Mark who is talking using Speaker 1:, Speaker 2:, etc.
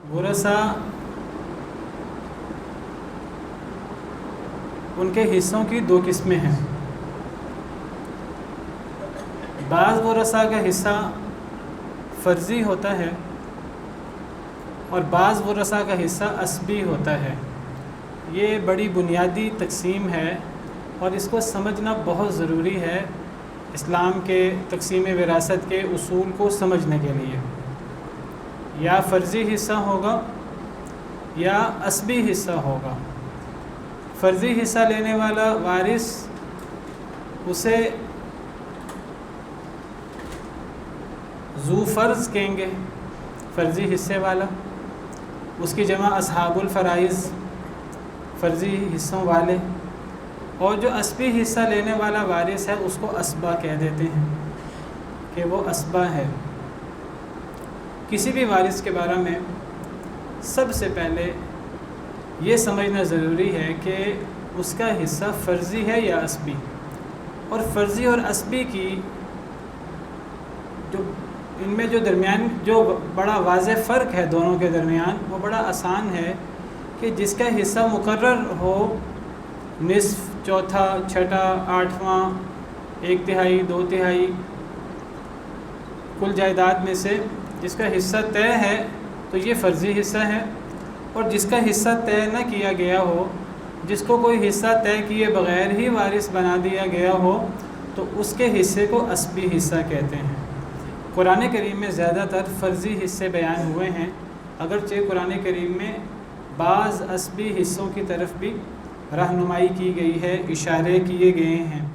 Speaker 1: ورثہ ان کے حصوں کی دو قسمیں ہیں۔ بعض ورثہ کا حصہ فرضی ہوتا ہے اور بعض ورثہ کا حصہ عصبی ہوتا ہے۔ یہ بڑی بنیادی تقسیم ہے اور اس کو سمجھنا بہت ضروری ہے اسلام کے تقسیم وراثت کے اصول کو سمجھنے کے لیے۔ یا فرضی حصہ ہوگا یا عصبی حصہ ہوگا۔ فرضی حصہ لینے والا وارث اسے ذو فرض کہیں گے، فرضی حصے والا، اس کی جمع اصحاب الفرائض، فرضی حصوں والے۔ اور جو عصبی حصہ لینے والا وارث ہے اس کو اسبہ کہہ دیتے ہیں کہ وہ اسبہ ہے۔ کسی بھی وارث کے بارے میں سب سے پہلے یہ سمجھنا ضروری ہے کہ اس کا حصہ فرضی ہے یا عصبی، اور فرضی اور عصبی کی ان میں جو درمیان جو بڑا واضح فرق ہے دونوں کے درمیان، وہ بڑا آسان ہے کہ جس کا حصہ مقرر ہو، نصف، چوتھا، چھٹا، آٹھواں، ایک تہائی، دو تہائی، کل جائیداد میں سے جس کا حصہ طے ہے تو یہ فرضی حصہ ہے، اور جس کا حصہ طے نہ کیا گیا ہو، جس کو کوئی حصہ طے کیے بغیر ہی وارث بنا دیا گیا ہو، تو اس کے حصے کو عصبی حصہ کہتے ہیں۔ قرآن کریم میں زیادہ تر فرضی حصے بیان ہوئے ہیں، اگرچہ قرآن کریم میں بعض عصبی حصوں کی طرف بھی رہنمائی کی گئی ہے، اشارے کیے گئے ہیں۔